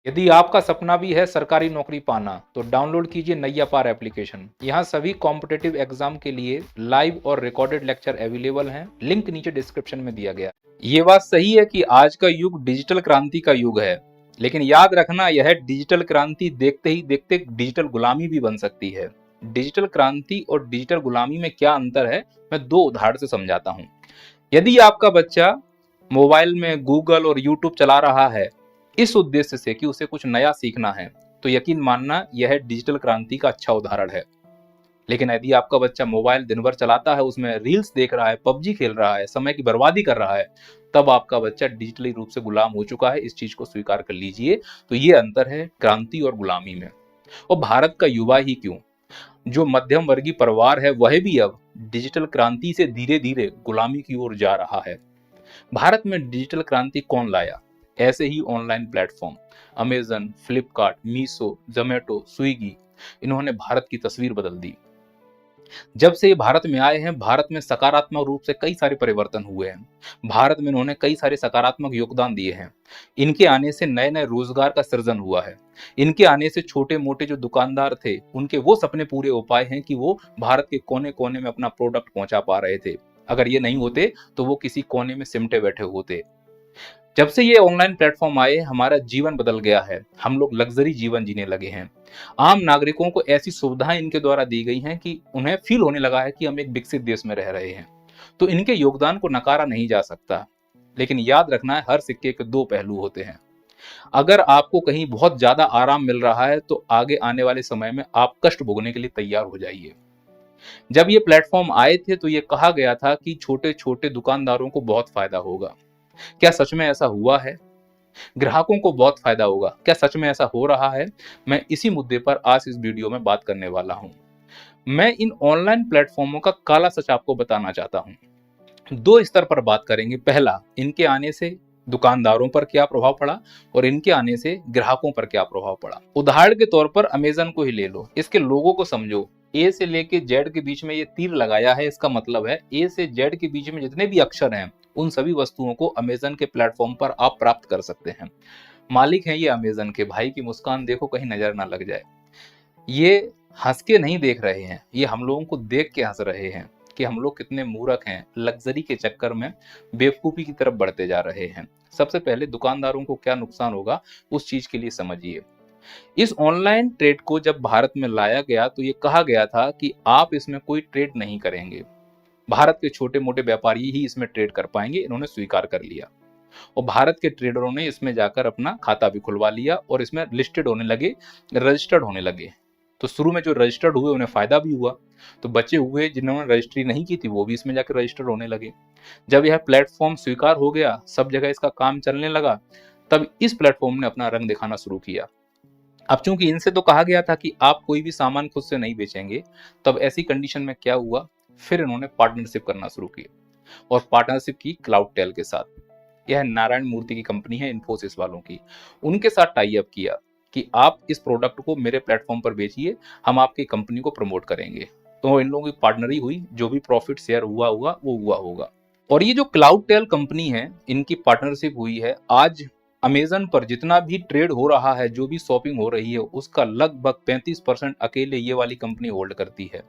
यदि आपका सपना भी है सरकारी नौकरी पाना, तो डाउनलोड कीजिए नैया पार एप्लीकेशन। यहाँ सभी कॉम्पिटिटिव एग्जाम के लिए लाइव और रिकॉर्डेड लेक्चर अवेलेबल हैं। लिंक नीचे डिस्क्रिप्शन में दिया गया। ये बात सही है कि आज का युग डिजिटल क्रांति का युग है, लेकिन याद रखना यह डिजिटल क्रांति देखते ही देखते डिजिटल गुलामी भी बन सकती है। डिजिटल क्रांति और डिजिटल गुलामी में क्या अंतर है, मैं दो उदाहरण से समझाता हूँ। यदि आपका बच्चा मोबाइल में गूगल और यूट्यूब चला रहा है इस उद्देश्य से कि उसे कुछ नया सीखना है, तो यकीन मानना यह डिजिटल क्रांति का अच्छा उदाहरण है। लेकिन यदि आपका बच्चा मोबाइल दिन भर चलाता है, उसमें रील्स देख रहा है, पबजी खेल रहा है, समय की बर्बादी कर रहा है, तब आपका बच्चा डिजिटली रूप से गुलाम हो चुका है। इस चीज को स्वीकार कर लीजिए। तो ये अंतर है क्रांति और गुलामी में। और भारत का युवा ही क्यों, जो मध्यम वर्गीय परिवार है, वह भी अब डिजिटल क्रांति से धीरे धीरे गुलामी की ओर जा रहा है। भारत में डिजिटल क्रांति कौन लाया? ऐसे ही online platform Amazon, Flipkart, Meesho, Zomato, Swiggy, इन्होंने भारत की तस्वीर बदल दी। जब से ये भारत में आए हैं, भारत में सकारात्मक रूप से कई सारे परिवर्तन हुए हैं। भारत में इन्होंने कई सारे सकारात्मक योगदान दिए हैं। इनके आने से नए नए रोजगार का सृजन हुआ है। इनके आने से छोटे मोटे जो दुकानदार थे, उनके वो सपने पूरे हो पाए हैं कि वो भारत के कोने कोने में अपना प्रोडक्ट पहुंचा पा रहे थे। अगर ये नहीं होते तो वो किसी कोने में सिमटे बैठे होते। जब से ये ऑनलाइन प्लेटफॉर्म आए, हमारा जीवन बदल गया है। हम लोग लग्जरी जीवन जीने लगे हैं। आम नागरिकों को ऐसी सुविधाएं इनके द्वारा दी गई हैं कि उन्हें फील होने लगा है कि हम एक विकसित देश में रह रहे हैं। तो इनके योगदान को नकारा नहीं जा सकता। लेकिन याद रखना है, हर सिक्के के दो पहलू होते हैं। अगर आपको कहीं बहुत ज्यादा आराम मिल रहा है, तो आगे आने वाले समय में आप कष्ट भोगने के लिए तैयार हो जाइए। जब ये प्लेटफॉर्म आए थे तो ये कहा गया था कि छोटे छोटे दुकानदारों को बहुत फायदा होगा। क्या सच में ऐसा हुआ है? ग्राहकों को बहुत फायदा होगा। क्या सच में ऐसा हो रहा है? मैं इसी मुद्दे पर आज इस वीडियो में बात करने वाला हूं। मैं इन ऑनलाइन प्लेटफॉर्मों का काला सच आपको बताना चाहता हूं। दो स्तर पर बात करेंगे। पहला, इनके आने से दुकानदारों पर क्या प्रभाव पड़ा और इनके आने से ग्राहकों पर क्या प्रभाव पड़ा। उदाहरण के तौर पर अमेजन को ही ले लो। इसके लोगों को समझो। ए से लेके जेड के बीच में ये तीर लगाया है। इसका मतलब है ए से जेड के बीच में जितने भी अक्षर हैं, उन सभी वस्तुओं को अमेजन के प्लेटफॉर्म पर आप प्राप्त कर सकते हैं। मालिक हैं ये अमेजन के। भाई की मुस्कान देखो, कहीं नजर ना लग जाए। ये हंस के नहीं देख रहे हैं, ये हम लोगों को देख के हंस रहे हैं कि हम लोग कितने मूर्ख हैं, लग्जरी के चक्कर में बेवकूफी की तरफ बढ़ते जा रहे हैं। सबसे पहले दुकानदारों को क्या नुकसान होगा, उस चीज के लिए समझिए। इस ऑनलाइन ट्रेड को जब भारत में लाया गया तो ये कहा गया था कि आप इसमें कोई ट्रेड नहीं करेंगे। भारत के छोटे मोटे व्यापारी ही इसमें ट्रेड कर पाएंगे। इन्होंने स्वीकार कर लिया और भारत के ट्रेडरों ने इसमें जाकर अपना खाता भी खुलवा लिया और इसमें लिस्टेड होने लगे, रजिस्टर्ड होने लगे। तो शुरू में जो रजिस्टर्ड हुए उन्हें फायदा भी हुआ। तो बचे हुए जिन्होंने रजिस्ट्री नहीं की थी, वो भी इसमें जाकर रजिस्टर्ड होने लगे। जब यह प्लेटफॉर्म स्वीकार हो गया, सब जगह इसका काम चलने लगा, तब इस प्लेटफॉर्म ने अपना रंग दिखाना शुरू किया। अब चूंकि इनसे तो कहा गया था कि आप कोई भी सामान खुद से नहीं बेचेंगे, तब ऐसी कंडीशन में क्या हुआ, फिर इन्होंने पार्टनरशिप करना शुरू की और पार्टनरशिप की क्लाउडटेल के साथ। यह नारायण मूर्ति की कंपनी है, इन्फोसिस वालों की। उनके साथ टाई अप किया कि आप इस प्रोडक्ट को मेरे प्लेटफॉर्म पर बेचिए, हम आपकी कंपनी को प्रमोट करेंगे। तो इन लोगों की पार्टनरी हुई, जो भी प्रॉफिट शेयर हुआ होगा वो हुआ होगा। और ये जो क्लाउडटेल कंपनी है, इनकी पार्टनरशिप हुई है। आज अमेजन पर जितना भी ट्रेड हो रहा है, जो भी शॉपिंग हो रही है, उसका लगभग 35% अकेले ये वाली कंपनी होल्ड करती है।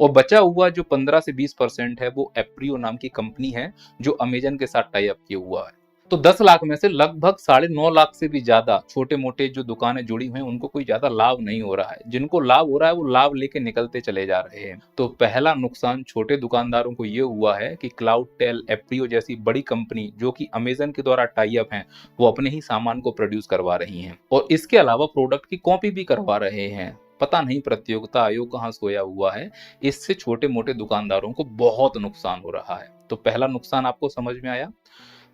और बचा हुआ जो 15 से 20% है, वो एप्रियो नाम की कंपनी है, जो अमेजन के साथ टाई अप किया हुआ है। तो 10 लाख में से लगभग 9.5 लाख से भी ज्यादा छोटे मोटे जो दुकानें जुड़ी हुई हैं, उनको कोई ज्यादा लाभ नहीं हो रहा है। जिनको लाभ हो रहा है वो लाभ लेके निकलते चले जा रहे हैं। तो पहला नुकसान छोटे दुकानदारों को ये हुआ है कि क्लाउडटेल, एप्रियो जैसी बड़ी कंपनी जो कि अमेजन के द्वारा टाई अप है, वो अपने ही सामान को प्रोड्यूस करवा रही हैं और इसके अलावा प्रोडक्ट की कॉपी भी करवा रहे हैं। पता नहीं प्रतियोगिता आयोग कहाँ सोया हुआ है। इससे छोटे मोटे दुकानदारों को बहुत नुकसान हो रहा है। तो पहला नुकसान आपको समझ में आया।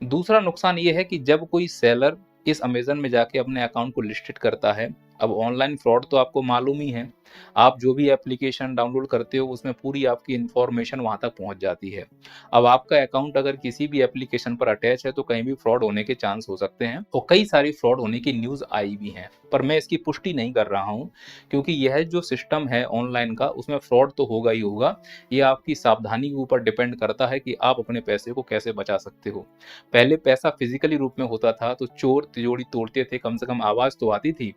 दूसरा नुकसान ये है कि जब कोई सेलर इस अमेजन में जाके अपने अकाउंट को लिस्टेड करता है अब ऑनलाइन फ्रॉड तो आपको मालूम ही है, आप जो भी एप्लीकेशन डाउनलोड करते हो उसमें पूरी आपकी इंफॉर्मेशन वहां तक पहुंच जाती है। अब आपका अकाउंट अगर किसी भी एप्लीकेशन पर अटैच है तो कहीं भी फ्रॉड होने के चांस हो सकते हैं, और कई सारी फ्रॉड होने की न्यूज आई भी हैं, पर मैं इसकी पुष्टि नहीं कर रहा हूं, क्योंकि यह जो सिस्टम है ऑनलाइन का उसमें फ्रॉड तो होगा ही होगा। ये आपकी सावधानी के ऊपर डिपेंड करता है कि आप अपने पैसे को कैसे बचा सकते हो। पहले पैसा फिजिकली रूप में होता था तो चोर तिजोरी तोड़ते थे, कम से कम आवाज तो आती थी।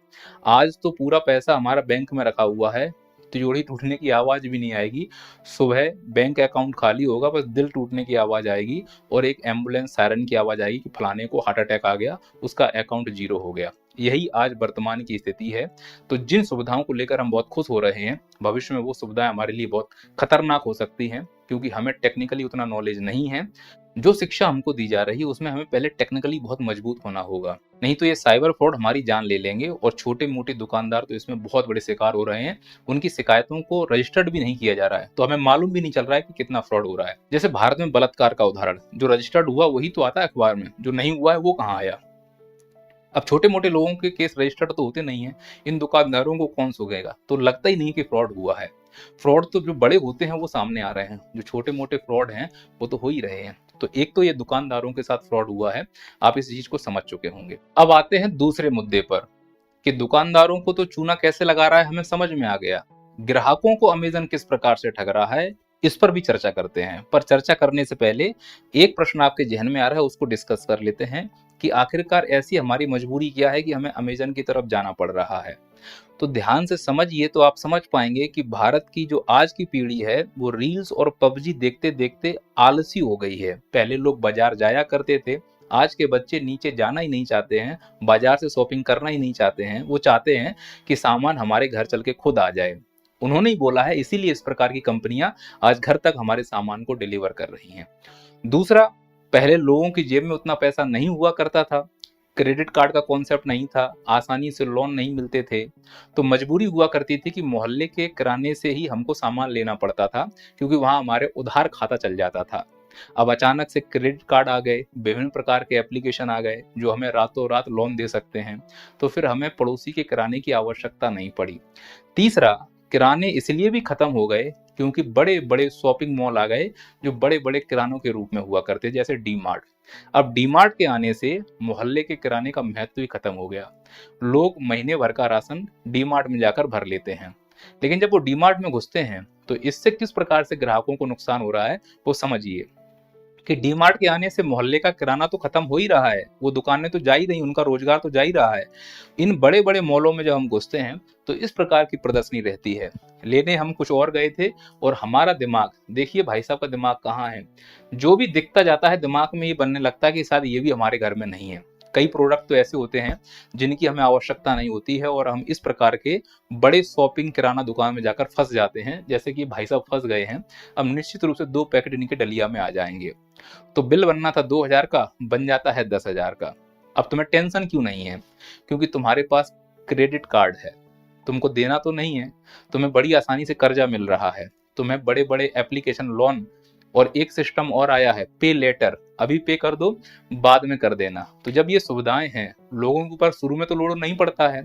आज तो पूरा पैसा हमारा बैंक में रखा हुआ है, तिजोरी टूटने की आवाज भी नहीं आएगी। सुबह बैंक अकाउंट खाली होगा, बस दिल टूटने की आवाज आएगी और एक एम्बुलेंस सायरन की आवाज आएगी कि फलाने को हार्ट अटैक आ गया, उसका अकाउंट जीरो हो गया। यही आज वर्तमान की स्थिति है। तो जिन सुविधाओं को लेकर हम बहुत खुश हो रहे हैं, भविष्य में वो सुविधाएं हमारे लिए बहुत खतरनाक हो सकती हैं, क्योंकि हमें टेक्निकली उतना नॉलेज नहीं है। जो शिक्षा हमको दी जा रही है उसमें हमें पहले टेक्निकली बहुत मजबूत होना होगा, नहीं तो ये साइबर फ्रॉड हमारी जान ले लेंगे। और छोटे मोटे दुकानदार तो इसमें बहुत बड़े शिकार हो रहे हैं, उनकी शिकायतों को रजिस्टर्ड भी नहीं किया जा रहा है, तो हमें मालूम भी नहीं चल रहा है कि कितना फ्रॉड हो रहा है। जैसे भारत में बलात्कार का उदाहरण, जो रजिस्टर्ड हुआ वही तो आता है अखबार में, जो नहीं हुआ है वो कहाँ आया। अब छोटे मोटे लोगों के केस रजिस्टर्ड तो होते नहीं है, इन दुकानदारों को कौन सुनेगा, तो लगता ही नहीं कि फ्रॉड हुआ है। फ्रॉड तो जो बड़े होते हैं वो सामने आ रहे हैं, जो छोटे मोटे फ्रॉड हैं वो तो हो ही रहे हैं। तो एक तो ये दुकानदारों के साथ फ्रॉड हुआ है, आप इस चीज को समझ चुके होंगे। अब आते हैं दूसरे मुद्दे पर, कि दुकानदारों को तो चूना कैसे लगा रहा है हमें समझ में आ गया, ग्राहकों को अमेजन किस प्रकार से ठग रहा है इस पर भी चर्चा करते हैं। पर चर्चा करने से पहले एक प्रश्न आपके जहन में आ रहा है, उसको डिस्कस कर लेते हैं कि आखिरकार ऐसी हमारी मजबूरी क्या है कि हमें अमेजन की तरफ जाना पड़ रहा है। तो ध्यान से समझिए तो आप समझ पाएंगे कि भारत की जो आज की पीढ़ी है वो रील्स और पबजी देखते देखते आलसी हो गई है। पहले लोग बाजार जाया करते थे, आज के बच्चे नीचे जाना ही नहीं चाहते हैं, बाजार से शॉपिंग करना ही नहीं चाहते हैं। वो चाहते हैं कि सामान हमारे घर चल के खुद आ जाए। उन्होंने ही बोला है, इसीलिए इस प्रकार की कंपनियां आज घर तक हमारे सामान को डिलीवर कर रही हैं। दूसरा, पहले लोगों की जेब में उतना पैसा नहीं हुआ करता था, क्रेडिट कार्ड का कॉन्सेप्ट नहीं था, आसानी से लोन नहीं मिलते थे, तो मजबूरी हुआ करती थी कि मोहल्ले के किराने से ही हमको सामान लेना पड़ता था, क्योंकि वहां हमारे उधार खाता चल जाता था। अब अचानक से क्रेडिट कार्ड आ गए, विभिन्न प्रकार के एप्लीकेशन आ गए जो हमें रातों रात लोन दे सकते हैं, तो फिर हमें पड़ोसी के किराने की आवश्यकता नहीं पड़ी। तीसरा, किराने इसलिए भी खत्म हो गए क्योंकि बड़े बड़े शॉपिंग मॉल आ गए जो बड़े बड़े किरानों के रूप में हुआ करते, जैसे डी मार्ट। अब डी मार्ट के आने से मोहल्ले के किराने का महत्व ही खत्म हो गया। लोग महीने भर का राशन डी मार्ट में जाकर भर लेते हैं, लेकिन जब वो डी मार्ट में घुसते हैं तो इससे किस प्रकार से ग्राहकों को नुकसान हो रहा है वो समझिए। कि डीमार्ट के आने से मोहल्ले का किराना तो खत्म हो ही रहा है, वो दुकानें तो जा ही रही, उनका रोजगार तो जा ही रहा है। इन बड़े बड़े मॉलों में जब हम घुसते हैं तो इस प्रकार की प्रदर्शनी रहती है। लेने हम कुछ और गए थे और हमारा दिमाग, देखिए भाई साहब का दिमाग कहाँ है, जो भी दिखता जाता है दिमाग में ये बनने लगता है कि शायद ये भी हमारे घर में नहीं है। कई प्रोडक्ट तो ऐसे होते हैं जिनकी हमें आवश्यकता नहीं होती है और हम इस प्रकार के बड़े शॉपिंग किराना दुकान में जाकर फंस जाते हैं, जैसे कि भाई साहब फंस गए हैं। अब निश्चित रूप से 2 पैकेट इनके डलिया में आ जाएंगे, तो बिल बनना था 2000 का, बन जाता है 10,000 का। अब तुम्हें टेंशन क्यों नहीं है, क्योंकि तुम्हारे पास क्रेडिट कार्ड है, तुमको देना तो नहीं है, तुम्हें बड़ी आसानी से कर्जा मिल रहा है, तुम्हें बड़े बड़े एप्लीकेशन लोन, और एक सिस्टम और आया है पे लेटर, अभी पे कर दो बाद में कर देना। तो जब ये सुविधाएं हैं लोगों के ऊपर शुरू में तो लोड नहीं पड़ता है,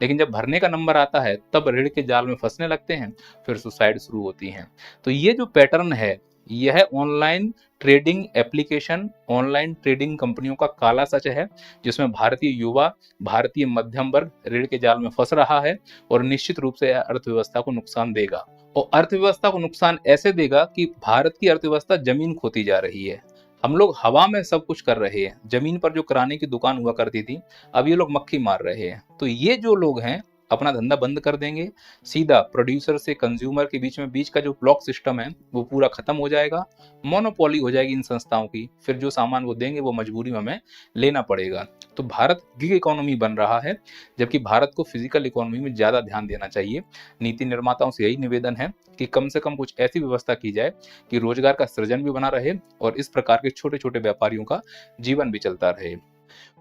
लेकिन जब भरने का नंबर आता है तब ऋण के जाल में फंसने लगते हैं, फिर सुसाइड शुरू होती हैं। तो ये जो पैटर्न है यह online trading application, online trading कंपनियों का काला सच है, जिसमें भारतीय युवा, भारतीय मध्यम वर्ग ऋण के जाल में फंस रहा है और निश्चित रूप से अर्थव्यवस्था को नुकसान देगा। और अर्थव्यवस्था को नुकसान ऐसे देगा कि भारत की अर्थव्यवस्था जमीन खोती जा रही है। हम लोग हवा में सब कुछ कर रहे हैं, जमीन पर जो किराने की दुकान हुआ करती थी अब ये लोग मक्खी मार रहे हैं। तो ये जो लोग हैं अपना धंधा बंद कर देंगे, सीधा प्रोड्यूसर से कंज्यूमर के बीच का जो ब्लॉक सिस्टम है वो पूरा खत्म हो जाएगा, मोनोपोली हो जाएगी इन संस्थाओं की, फिर जो सामान वो देंगे वो मजबूरी में हमें लेना पड़ेगा। तो भारत गिग इकोनॉमी बन रहा है, जबकि भारत को फिजिकल इकोनॉमी में ज्यादा ध्यान देना चाहिए। नीति निर्माताओं से यही निवेदन है कि कम से कम कुछ ऐसी व्यवस्था की जाए कि रोजगार का सृजन भी बना रहे और इस प्रकार के छोटे छोटे व्यापारियों का जीवन भी चलता रहे।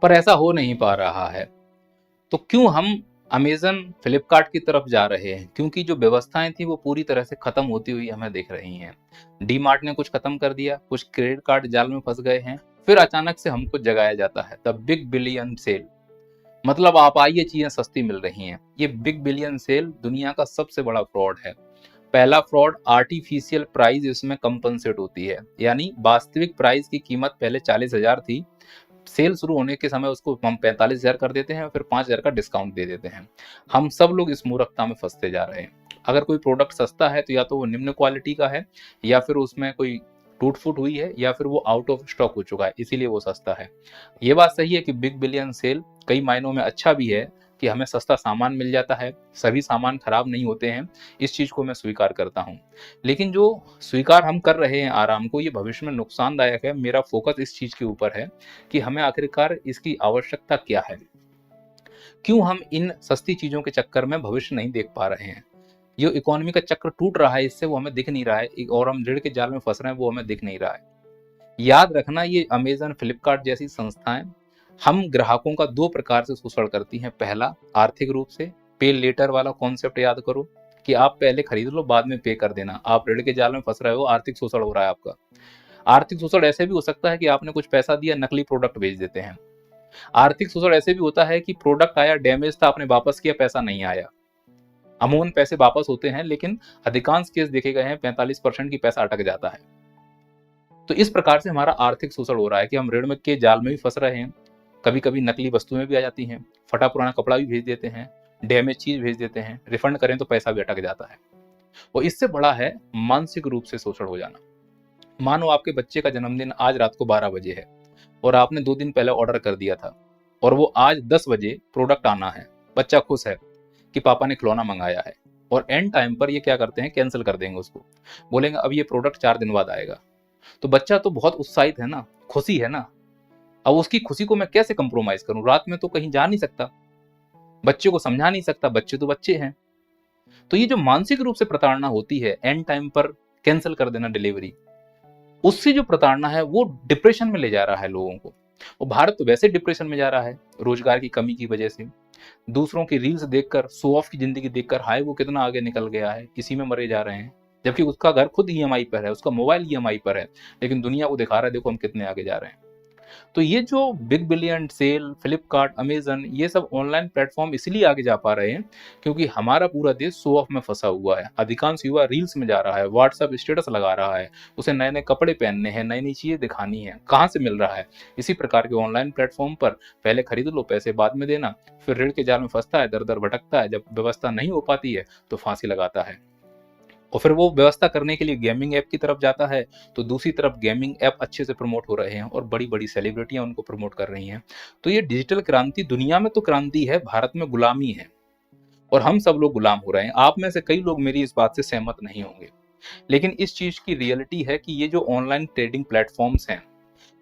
पर ऐसा हो नहीं पा रहा है, तो क्यों हम अमेजन फ्लिपकार्ट की तरफ जा रहे हैं, क्योंकि जो व्यवस्थाएं थी वो पूरी तरह से खत्म होती हुई हमें दिख रही हैं। डी मार्ट ने कुछ खत्म कर दिया, कुछ क्रेडिट कार्ड जाल में फंस गए हैं, फिर अचानक से हमको जगाया जाता है द बिग बिलियन सेल। मतलब आप आइए चीजें सस्ती मिल रही हैं। ये बिग बिलियन सेल दुनिया का सबसे बड़ा फ्रॉड है। पहला फ्रॉड आर्टिफिशियल प्राइस इसमें कंपनसेट होती है, यानी वास्तविक प्राइस की कीमत पहले 40,000 थी, सेल शुरू होने के समय उसको हम 45,000 कर देते हैं, फिर 5,000 का डिस्काउंट दे देते हैं। हम सब लोग इस मूर्खता में फंसते जा रहे हैं। अगर कोई प्रोडक्ट सस्ता है तो या तो वो निम्न क्वालिटी का है, या फिर उसमें कोई टूट फूट हुई है, या फिर वो आउट ऑफ स्टॉक हो चुका है, इसीलिए वो सस्ता है। ये बात सही है कि बिग बिलियन सेल कई मायनों में अच्छा भी है कि हमें सस्ता सामान मिल जाता है, सभी सामान खराब नहीं होते हैं, इस चीज को मैं स्वीकार करता हूँ। लेकिन जो स्वीकार हम कर रहे हैं आराम को, ये भविष्य में नुकसानदायक है। मेरा फोकस इस चीज के ऊपर है कि हमें आखिरकार इसकी आवश्यकता क्या है, क्यों हम इन सस्ती चीजों के चक्कर में भविष्य नहीं देख पा रहे हैं। जो इकोनॉमी का चक्र टूट रहा है इससे, वो हमें दिख नहीं रहा है, और हम ऋण के जाल में फंस रहे हैं, वो हमें दिख नहीं रहा है। याद रखना, ये अमेजन, फ्लिपकार्ट जैसी संस्थाएं हम ग्राहकों का दो प्रकार से शोषण करती हैं। पहला, आर्थिक रूप से। पे लेटर वाला कॉन्सेप्ट याद करो कि आप पहले खरीद लो, बाद में पे कर देना। आप ऋण के जाल में फंस रहे हो, आर्थिक शोषण हो रहा है आपका। आर्थिक शोषण ऐसे भी हो सकता है कि आपने कुछ पैसा दिया, नकली प्रोडक्ट भेज देते हैं। आर्थिक शोषण ऐसे भी होता है कि प्रोडक्ट आया, डैमेज था, आपने वापस किया, पैसा नहीं आया। अमूमन पैसे वापस होते हैं, लेकिन अधिकांश केस देखे गए हैं 45% की पैसा अटक जाता है। तो इस प्रकार से हमारा आर्थिक शोषण हो रहा है कि हम ऋण में के जाल में भी फंस रहे हैं। कभी कभी नकली वस्तुएं भी आ जाती हैं, फटा पुराना कपड़ा भी भेज देते हैं, डैमेज चीज भेज देते हैं, रिफंड करें तो पैसा भी अटक जाता है। और इससे बड़ा है मानसिक रूप से शोषण हो जाना। मानो आपके बच्चे का जन्मदिन आज रात को 12 बजे है और आपने 2 दिन पहले ऑर्डर कर दिया था, और वो आज 10 बजे प्रोडक्ट आना है। बच्चा खुश है कि पापा ने खिलौना मंगाया है, और एंड टाइम पर ये क्या करते हैं, कैंसिल कर देंगे उसको, बोलेंगे अब ये प्रोडक्ट 4 दिन बाद आएगा। तो बच्चा तो बहुत उत्साहित है ना, खुशी है ना। अब उसकी खुशी को मैं कैसे कंप्रोमाइज करूं? रात में तो कहीं जा नहीं सकता, बच्चे को समझा नहीं सकता, बच्चे तो बच्चे हैं। तो ये जो मानसिक रूप से प्रताड़ना होती है, एंड टाइम पर कैंसिल कर देना डिलीवरी, उससे जो प्रताड़ना है वो डिप्रेशन में ले जा रहा है लोगों को। और भारत तो वैसे डिप्रेशन में जा रहा है रोजगार की कमी की वजह से। दूसरों की रील्स देखकर, शो ऑफ की जिंदगी देखकर, हाय वो कितना आगे निकल गया है, इसी में मरे जा रहे हैं। जबकि उसका घर खुद ईएमआई पर है, उसका मोबाइल ईएमआई पर है, लेकिन दुनिया को दिखा रहा है देखो हम कितने आगे जा रहे हैं। तो ये जो big billion sale, Flipkart, Amazon, ये सब ऑनलाइन प्लेटफॉर्म इसलिए आगे जा पा रहे हैं क्योंकि हमारा पूरा देश शो ऑफ में फंसा हुआ है। अधिकांश युवा रील्स में जा रहा है, व्हाट्सएप स्टेटस लगा रहा है, उसे नए नए कपड़े पहनने हैं, नई नई चीजें दिखानी है। कहाँ से मिल रहा है? इसी प्रकार के ऑनलाइन प्लेटफॉर्म पर पहले खरीद लो, पैसे बाद में देना, फिर ऋण के जाल में फंसता है, दर दर भटकता है। जब व्यवस्था नहीं हो पाती है तो फांसी लगाता है, और फिर वो व्यवस्था करने के लिए गेमिंग ऐप की तरफ जाता है। तो दूसरी तरफ गेमिंग ऐप अच्छे से प्रमोट हो रहे हैं और बड़ी बड़ी सेलिब्रिटियां उनको प्रमोट कर रही हैं। तो ये डिजिटल क्रांति दुनिया में तो क्रांति है, भारत में गुलामी है, और हम सब लोग गुलाम हो रहे हैं। आप में से कई लोग मेरी इस बात से सहमत नहीं होंगे, लेकिन इस चीज की रियलिटी है कि ये जो ऑनलाइन ट्रेडिंग प्लेटफॉर्म्स हैं,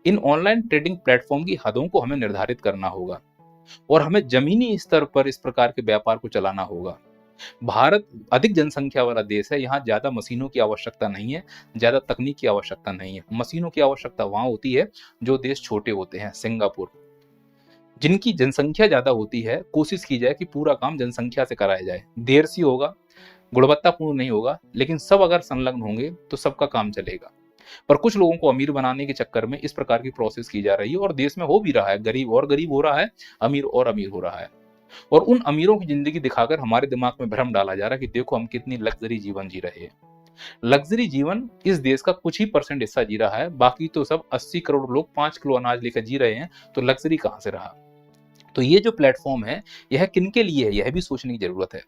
इन ऑनलाइन ट्रेडिंग प्लेटफॉर्म की हदों को हमें निर्धारित करना होगा, और हमें जमीनी स्तर पर इस प्रकार के व्यापार को चलाना होगा। भारत अधिक जनसंख्या वाला देश है, यहाँ ज्यादा मशीनों की आवश्यकता नहीं है, ज्यादा तकनीक की आवश्यकता नहीं है। मशीनों की आवश्यकता वहां होती है जो देश छोटे होते हैं, सिंगापुर। जिनकी जनसंख्या ज्यादा होती है, कोशिश की जाए कि पूरा काम जनसंख्या से कराया जाए। देर से होगा, गुणवत्तापूर्ण नहीं होगा, लेकिन सब अगर संलग्न होंगे तो सबका काम चलेगा। पर कुछ लोगों को अमीर बनाने के चक्कर में इस प्रकार की प्रोसेस की जा रही है, और देश में हो भी रहा है। गरीब और गरीब हो रहा है, अमीर और अमीर हो रहा है, और उन अमीरों की जिंदगी दिखाकर हमारे दिमाग में भ्रम डाला जा रहा है कि देखो हम कितनी लग्जरी जीवन जी रहे हैं। लग्जरी जीवन इस देश का कुछ ही % हिस्सा जी रहा है, बाकी तो सब 80 करोड़ लोग 5 किलो अनाज लेकर जी रहे हैं, तो लग्जरी कहां से रहा? तो ये जो प्लेटफॉर्म है, यह किनके लिए है, यह भी सोचने की जरूरत है।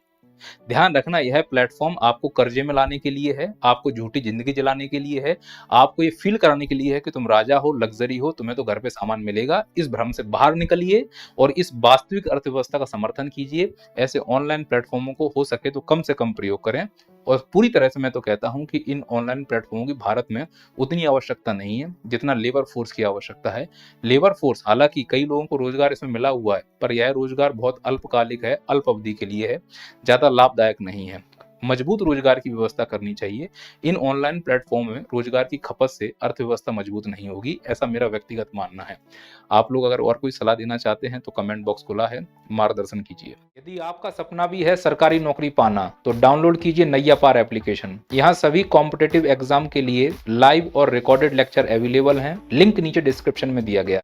ध्यान रखना, यह प्लेटफॉर्म आपको कर्जे में लाने के लिए है, आपको झूठी जिंदगी जलाने के लिए है, आपको ये फील कराने के लिए है कि तुम राजा हो, लग्जरी हो, तुम्हें तो घर पे सामान मिलेगा। इस भ्रम से बाहर निकलिए और इस वास्तविक अर्थव्यवस्था का समर्थन कीजिए। ऐसे ऑनलाइन प्लेटफॉर्मों को हो सके तो कम से कम प्रयोग करें, और पूरी तरह से मैं तो कहता हूं कि इन ऑनलाइन प्लेटफॉर्मों की भारत में उतनी आवश्यकता नहीं है जितना लेबर फोर्स की आवश्यकता है। लेबर फोर्स, हालांकि कई लोगों को रोजगार इसमें मिला हुआ है, पर यह रोजगार बहुत अल्पकालिक है, अल्प अवधि के लिए है, ज्यादा लाभदायक नहीं है। मजबूत रोजगार की व्यवस्था करनी चाहिए। इन ऑनलाइन प्लेटफॉर्म में रोजगार की खपत से अर्थव्यवस्था मजबूत नहीं होगी, ऐसा मेरा व्यक्तिगत मानना है। आप लोग अगर और कोई सलाह देना चाहते हैं तो कमेंट बॉक्स खुला है, मार्गदर्शन कीजिए। यदि आपका सपना भी है सरकारी नौकरी पाना, तो डाउनलोड कीजिए नैया पार एप्लीकेशन। यहाँ सभी कॉम्पिटिटिव एग्जाम के लिए लाइव और रिकॉर्डेड लेक्चर अवेलेबल हैं। लिंक नीचे डिस्क्रिप्शन में दिया गया।